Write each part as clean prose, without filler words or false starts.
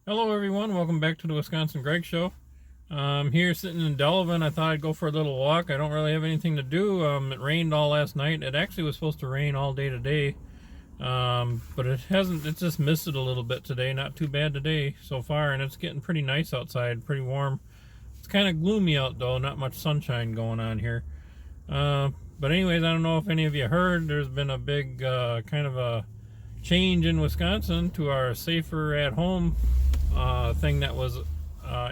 Hello everyone, welcome back to the Wisconsin Greg Show. I'm here sitting in Delavan. I thought I'd go for a little walk. I don't really have anything to do. It rained all last night. It actually was supposed to rain all day today. But it hasn't, it's just misted a little bit today. Not too bad today so far, and it's getting pretty nice outside, pretty warm. It's kind of gloomy out though, not much sunshine going on here. But anyways, I don't know if any of you heard, there's been a big kind of a change in Wisconsin to our safer at home thing that was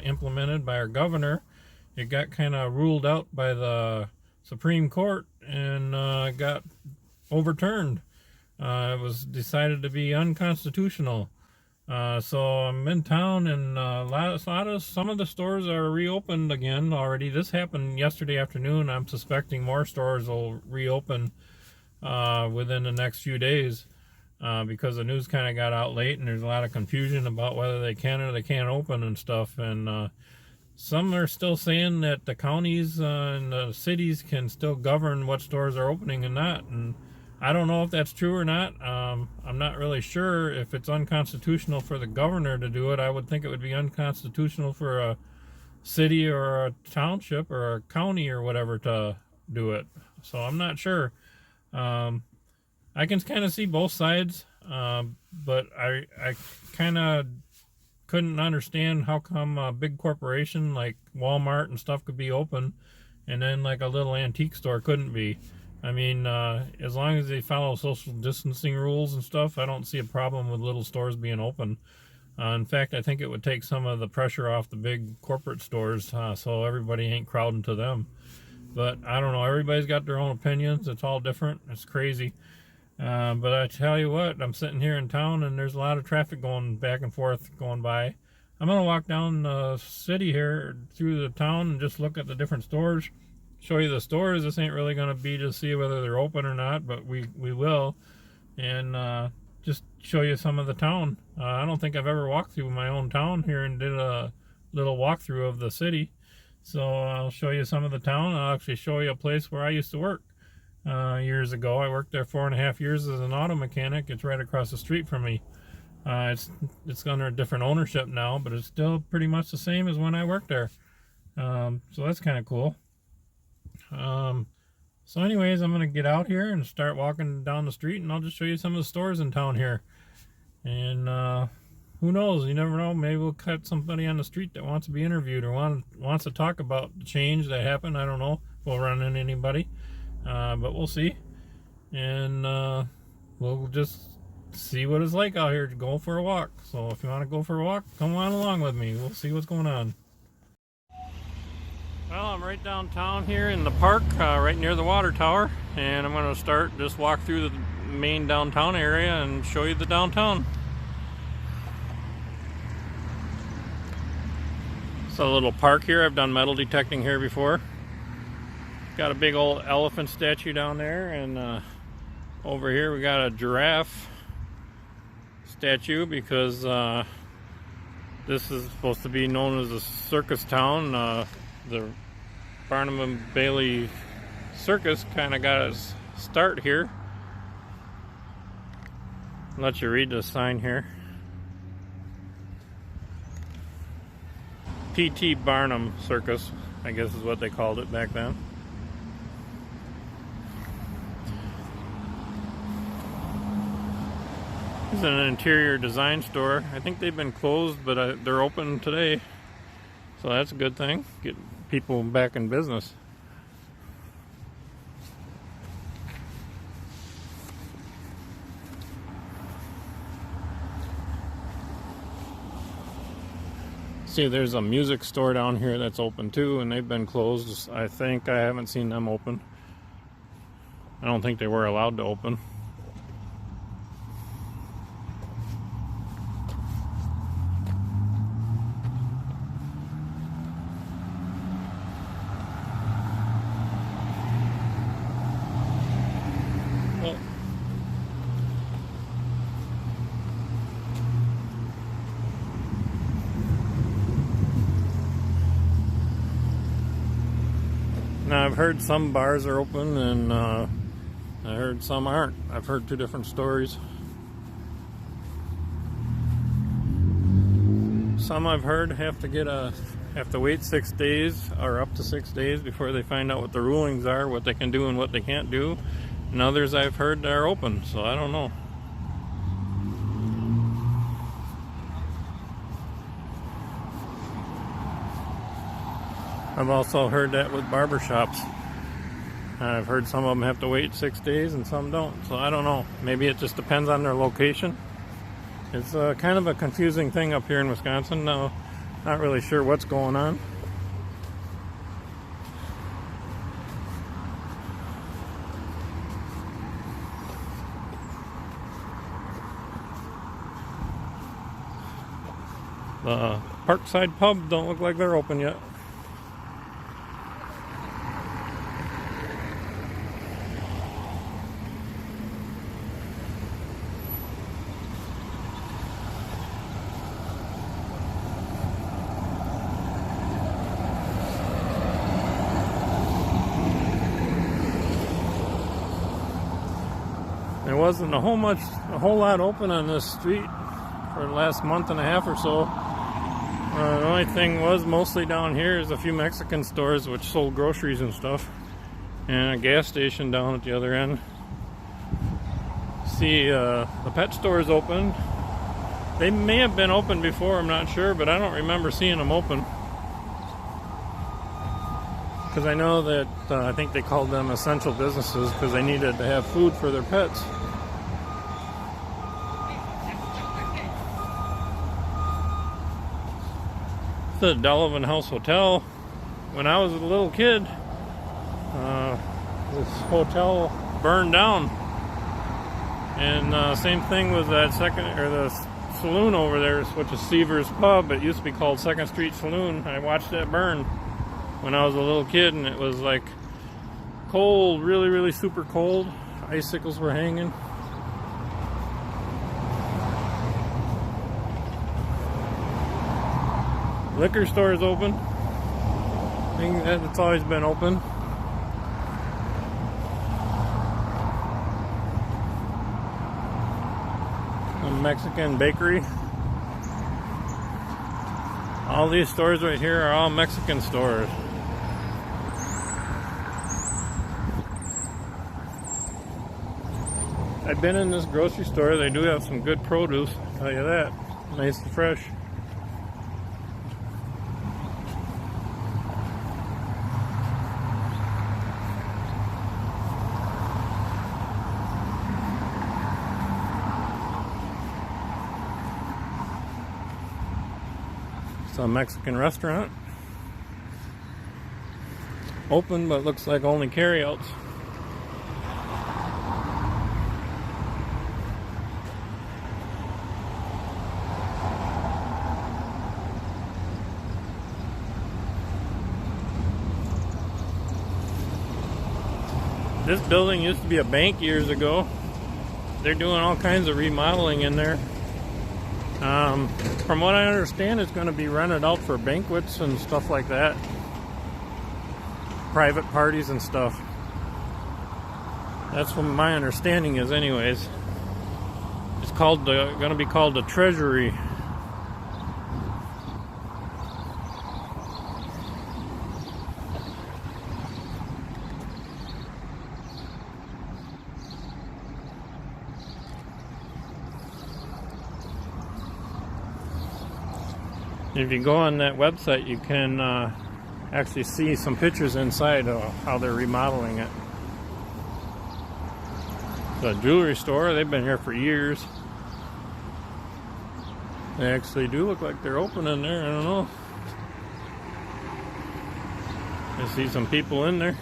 implemented by our governor. It got kind of ruled out by the Supreme Court and got overturned. It was decided to be unconstitutional. So I'm in town, and some of the stores are reopened again already. This happened yesterday afternoon. I'm suspecting more stores will reopen within the next few days. Because the news kind of got out late and there's a lot of confusion about whether they can or they can't open and stuff. And some are still saying that the counties and the cities can still govern what stores are opening and not. And I don't know if that's true or not. I'm not really sure if it's unconstitutional for the governor to do it. I would think it would be unconstitutional for a city or a township or a county or whatever to do it. So I'm not sure. I can kind of see both sides, but I kind of couldn't understand how come a big corporation like Walmart and stuff could be open, and then like a little antique store couldn't be. I mean, as long as they follow social distancing rules and stuff, I don't see a problem with little stores being open. In fact, I think it would take some of the pressure off the big corporate stores, so everybody ain't crowding to them. But I don't know, everybody's got their own opinions. It's all different. It's crazy. But I tell you what, I'm sitting here in town and there's a lot of traffic going back and forth going by. I'm going to walk down the city here through the town and just look at the different stores, show you the stores. This ain't really going to be to see whether they're open or not, but we will. And just show you some of the town. I don't think I've ever walked through my own town here and did a little walkthrough of the city. So I'll show you some of the town. I'll actually show you a place where I used to work. Years ago. I worked there 4.5 years as an auto mechanic. It's right across the street from me. It's under a different ownership now, but it's still pretty much the same as when I worked there. So that's kind of cool. So anyways, I'm going to get out here and start walking down the street, and I'll just show you some of the stores in town here. And who knows? You never know. Maybe we'll cut somebody on the street that wants to be interviewed or wants to talk about the change that happened. I don't know if we'll run into anybody. But we'll see, and we'll just see what it's like out here to go for a walk. So if you want to go for a walk, come on along with me. We'll see what's going on. Well, I'm right downtown here in the park, right near the water tower, and I'm going to just walk through the main downtown area and show you the downtown. It's a little park here. I've done metal detecting here before. Got a big old elephant statue down there, and over here we got a giraffe statue because this is supposed to be known as a circus town. The Barnum and Bailey Circus kind of got its start here. I'll let you read the sign here. P.T. Barnum Circus, I guess is what they called it back then. This is an interior design store. I think they've been closed, but they're open today. So that's a good thing. Get people back in business. See, there's a music store down here that's open too, and they've been closed. I think I haven't seen them open. I don't think they were allowed to open. Now I've heard some bars are open, and I heard some aren't. I've heard two different stories. Some I've heard have to wait 6 days or up to 6 days before they find out what the rulings are, what they can do and what they can't do. And others I've heard are open, so I don't know. I've also heard that with barbershops. I've heard some of them have to wait 6 days and some don't, so I don't know. Maybe it just depends on their location. It's kind of a confusing thing up here in Wisconsin now. Not really sure what's going on. The Parkside Pub don't look like they're open yet. There wasn't a whole lot open on this street for the last month and a half or so. The only thing was mostly down here is a few Mexican stores which sold groceries and stuff, and a gas station down at the other end. See, the pet store is open. They may have been open before, I'm not sure, but I don't remember seeing them open. Because I know that I think they called them essential businesses because they needed to have food for their pets. The Delavan House Hotel. When I was a little kid, this hotel burned down, and same thing with that the saloon over there, which is Seaver's Pub. It used to be called 2nd Street Saloon. I watched that burn when I was a little kid, and it was like cold, really, really super cold. Icicles were hanging. Liquor store is open. I think it's always been open. A Mexican bakery. All these stores right here are all Mexican stores. I've been in this grocery store. They do have some good produce, I'll tell you that. Nice and fresh. It's a Mexican restaurant. Open, but looks like only carryouts. This building used to be a bank years ago. They're doing all kinds of remodeling in there. From what I understand, it's going to be rented out for banquets and stuff like that. Private parties and stuff. That's what my understanding is anyways. It's going to be called the Treasury. If you go on that website, you can actually see some pictures inside of how they're remodeling it. The jewelry store, they've been here for years. They actually do look like they're open in there, I don't know. I see some people in there.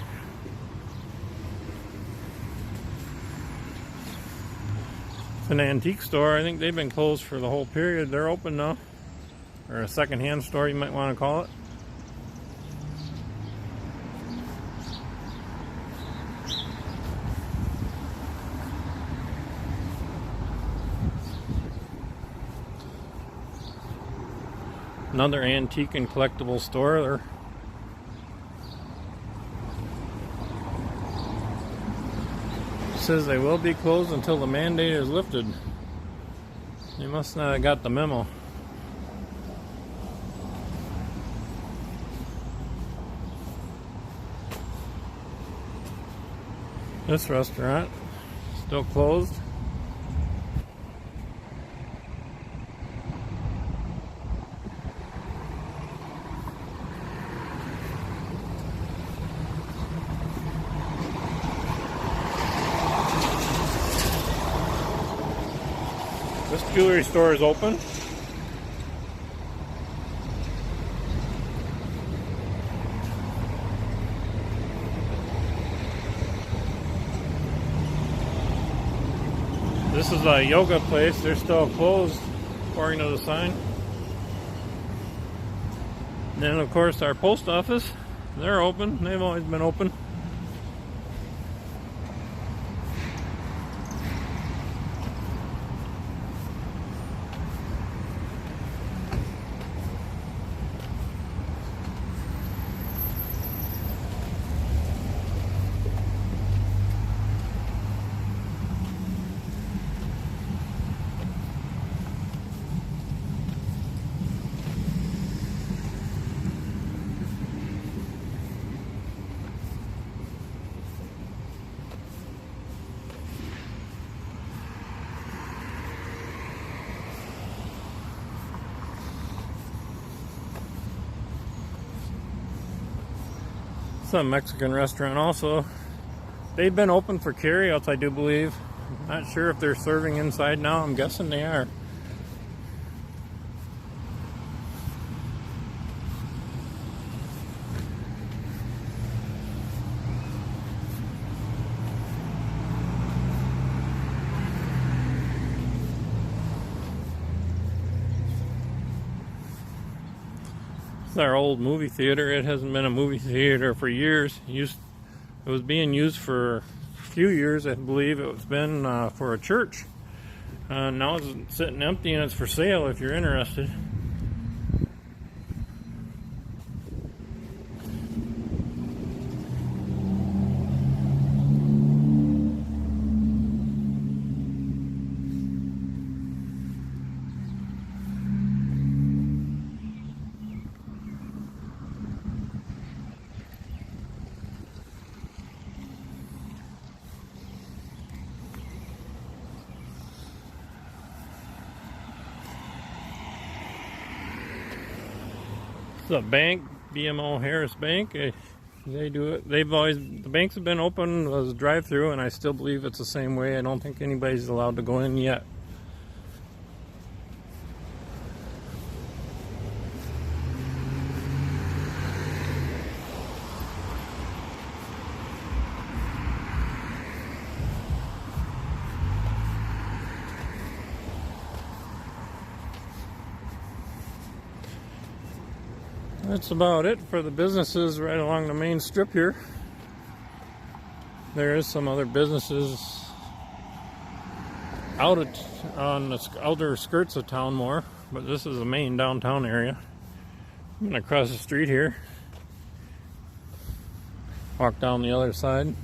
It's an antique store. I think they've been closed for the whole period. They're open now. Or a second-hand store, you might want to call it. Another antique and collectible store there. It says they will be closed until the mandate is lifted. They must not have got the memo. This restaurant still closed. This jewelry store is open. This is a yoga place. They're still closed according to the sign. And then of course our post office, they're open. They've always been open. It's a Mexican restaurant also. They've been open for carryouts, I do believe. Not sure if they're serving inside now. I'm guessing they are. Our old movie theater. It hasn't been a movie theater for years. It was being used for a few years, I believe. It's been for a church. Now it's sitting empty and it's for sale if you're interested. It's a bank, BMO Harris Bank. They do it. The banks have been open as a drive-through, and I still believe it's the same way. I don't think anybody's allowed to go in yet. That's about it for the businesses right along the main strip here. There is some other businesses on the outer skirts of town more, but this is the main downtown area. I'm gonna cross the street here, walk down the other side.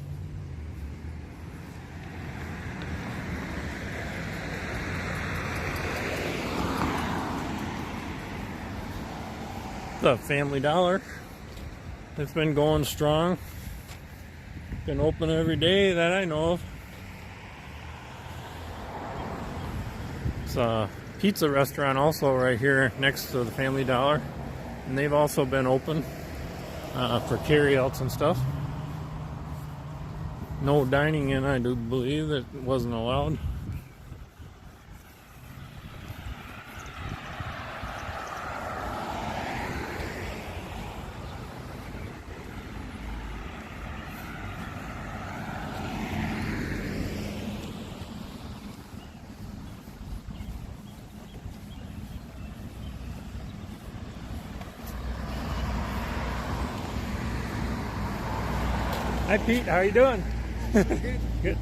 The Family Dollar. It's been going strong. Been open every day that I know of. It's a pizza restaurant also right here next to the Family Dollar. And they've also been open for carryouts and stuff. No dining in, I do believe. It wasn't allowed. Hi Pete, how you doing? Good. Good.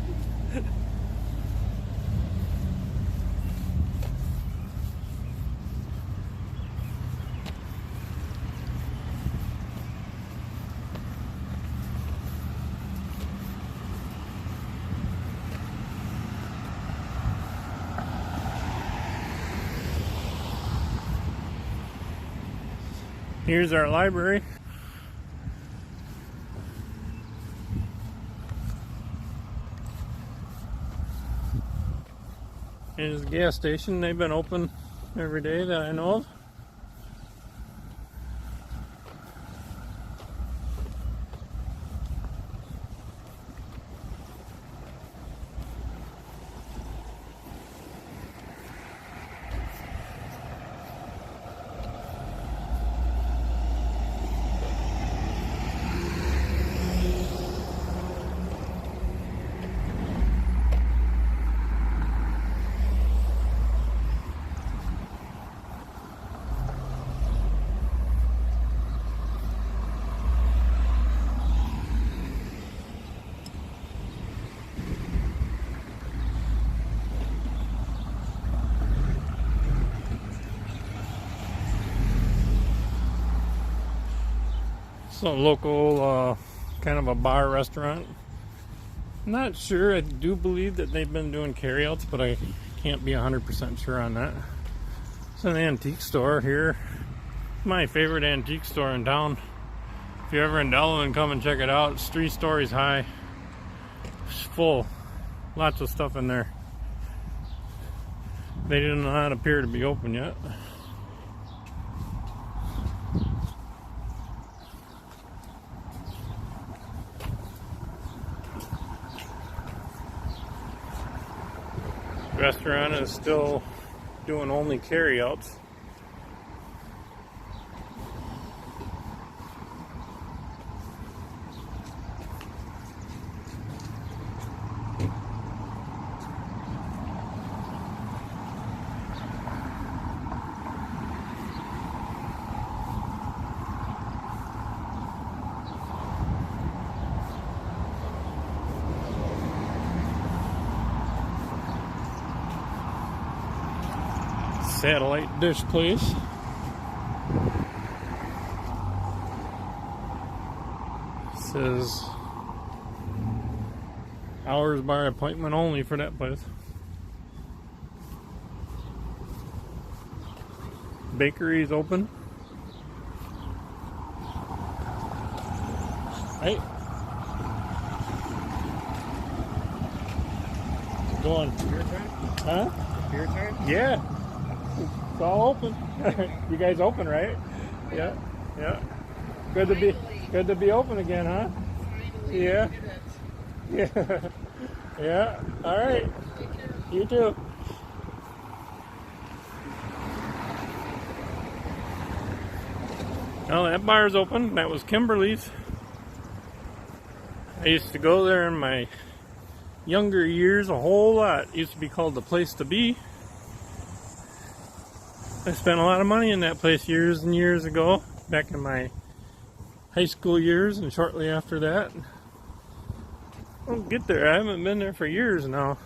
Here's our library. Here's the gas station. They've been open every day that I know of. It's a local kind of a bar restaurant. I'm not sure. I do believe that they've been doing carryouts, but I can't be 100% sure on that. It's an antique store here. My favorite antique store in town. If you're ever in Delavan, come and check it out. It's 3 stories high. It's full. Lots of stuff in there. They do not appear to be open yet. Restaurant is still doing only carryouts. Satellite dish place. Says hours by appointment only for that place. Bakery's open. Hey. Going. Your turn? Huh? Your turn? Yeah. It's all open. You guys open, right? Yeah. Yeah. Good to be open again, huh? Yeah. Yeah. Yeah. All right. You too. Well, that bar's open. That was Kimberly's. I used to go there in my younger years a whole lot. It used to be called the Place to Be. I spent a lot of money in that place years and years ago, back in my high school years and shortly after that. I'll get there. I haven't been there for years now.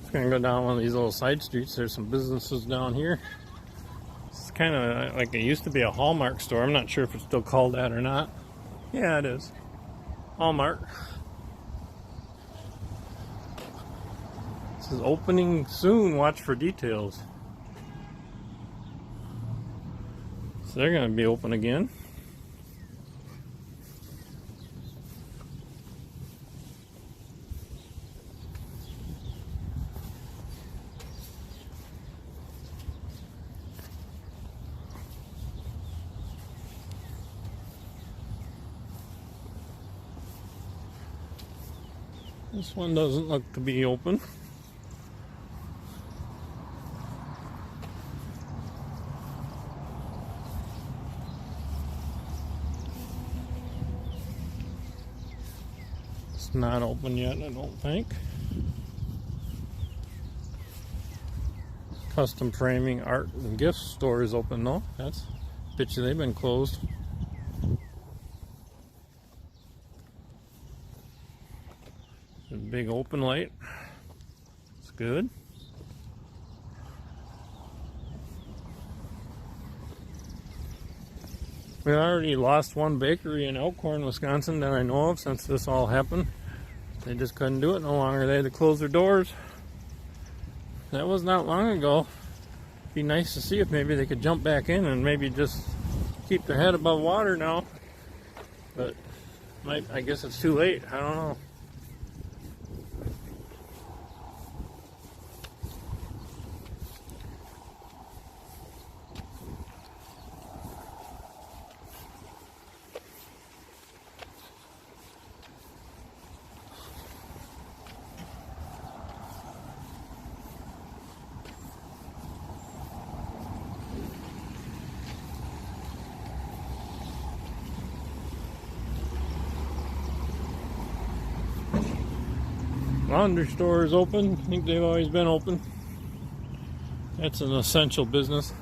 Just gonna go down one of these little side streets. There's some businesses down here. It's kind of like it used to be a Hallmark store. I'm not sure if it's still called that or not. Yeah, it is. Hallmark. This is opening soon. Watch for details. So they're going to be open again. This one doesn't look to be open. It's not open yet, I don't think. Custom framing, art, and gift store is open though. That's bitchy, they've been closed. A big open light. It's good. We already lost one bakery in Elkhorn, Wisconsin that I know of since this all happened. They just couldn't do it no longer. They had to close their doors. That was not long ago. Be nice to see if maybe they could jump back in and maybe just keep their head above water now. But I guess it's too late. I don't know. Laundry store is open. I think they've always been open. That's an essential business.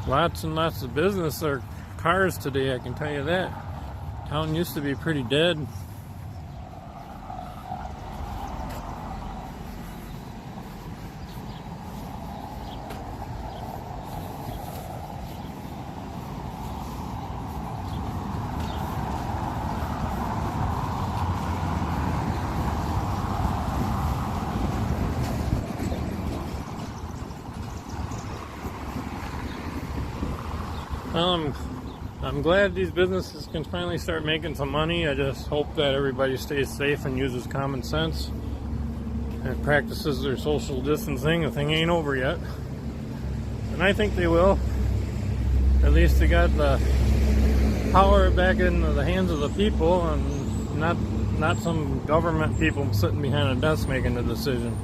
Lots and lots of business or cars today, I can tell you that. Town used to be pretty dead. I'm glad these businesses can finally start making some money. I just hope that everybody stays safe and uses common sense and practices their social distancing. The thing ain't over yet. And I think they will. At least they got the power back into the hands of the people and not some government people sitting behind a desk making the decision.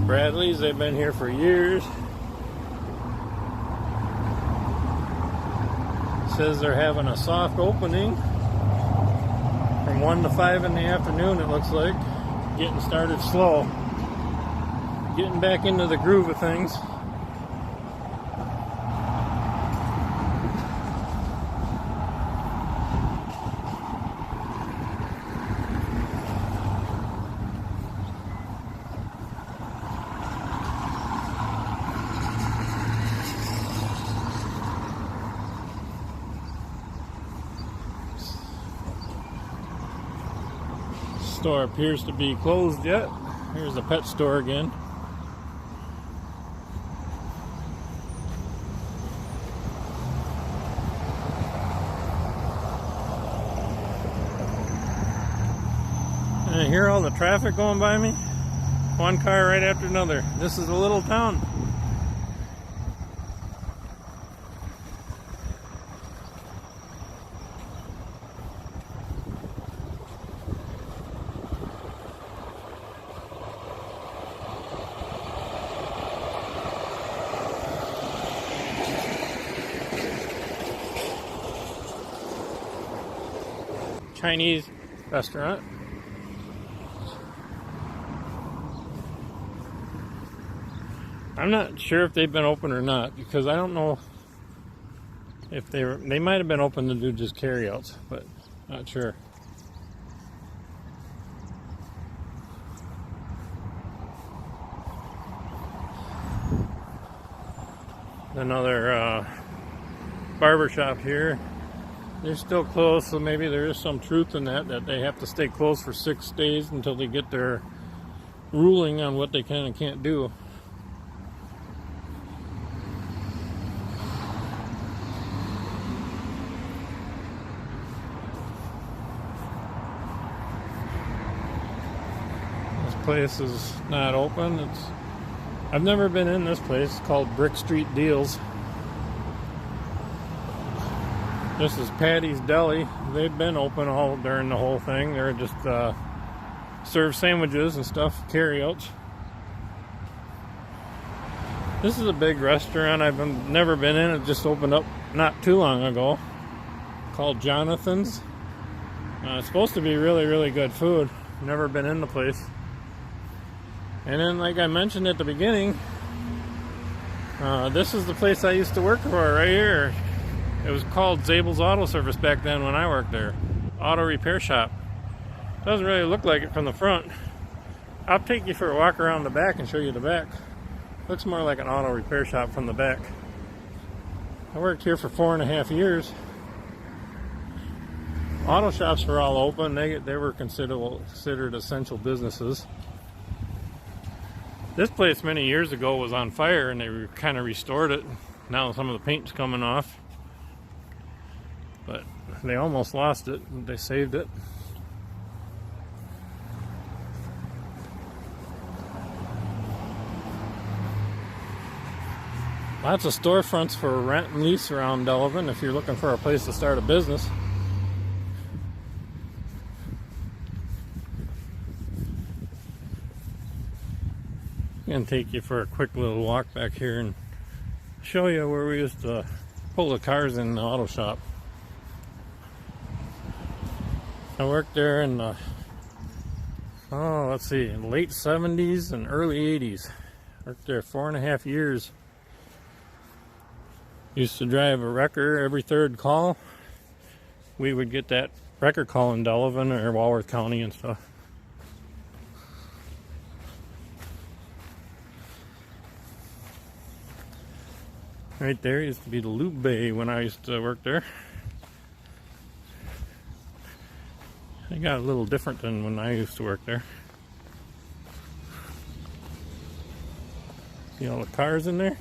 Bradley's, they've been here for years. Says they're having a soft opening from 1 to 5 in the afternoon, it looks like. Getting started slow. Getting back into the groove of things. Store appears to be closed yet. Here's the pet store again. And I hear all the traffic going by me. One car right after another. This is a little town. Chinese restaurant. I'm not sure if they've been open or not because I don't know if they might have been open to do just carryouts, but not sure. Another barber shop here. They're still closed, so maybe there is some truth in that they have to stay closed for 6 days until they get their ruling on what they can and can't do. This place is not open. I've never been in this place. It's called Brick Street Deals. This is Patty's Deli. They've been open all during the whole thing. They're just serve sandwiches and stuff, carryouts. This is a big restaurant I've never been in. It just opened up not too long ago, called Jonathan's. It's supposed to be really, really good food. Never been in the place. And then, like I mentioned at the beginning, this is the place I used to work for right here. It was called Zabel's Auto Service back then when I worked there. Auto repair shop. Doesn't really look like it from the front. I'll take you for a walk around the back and show you the back. Looks more like an auto repair shop from the back. I worked here for 4.5 years. Auto shops were all open. They were considered essential businesses. This place many years ago was on fire and they kind of restored it. Now some of the paint's coming off. But they almost lost it. They saved it. Lots of storefronts for rent and lease around Delavan if you're looking for a place to start a business. and take you for a quick little walk back here and show you where we used to pull the cars in the auto shop. I worked there in the, let's see, late 70s and early 80s. Worked there 4.5 years. Used to drive a wrecker every third call. We would get that wrecker call in Delavan or Walworth County and stuff. Right there used to be the lube bay when I used to work there. It got a little different than when I used to work there. See all the cars in there?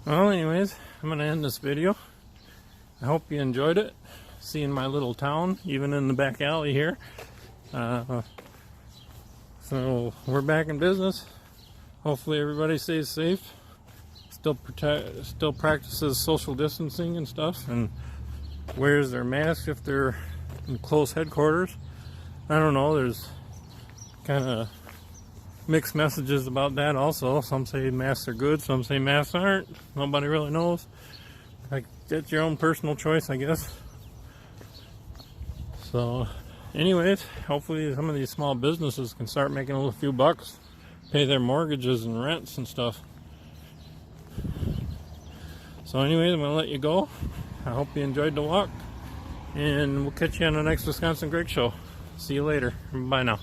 Well, anyways, I'm going to end this video. I hope you enjoyed it, seeing my little town, even in the back alley here. So we're back in business. Hopefully everybody stays safe, still practices social distancing and stuff, and wears their mask if they're in close headquarters. I don't know, there's kind of mixed messages about that also. Some say masks are good, some say masks aren't. Nobody really knows. Like, that's your own personal choice, I guess. So anyways, hopefully some of these small businesses can start making a few bucks, pay their mortgages and rents and stuff. So anyways, I'm gonna let you go. I hope you enjoyed the walk, and we'll catch you on the next Wisconsin Greg Show. See you later. Bye now.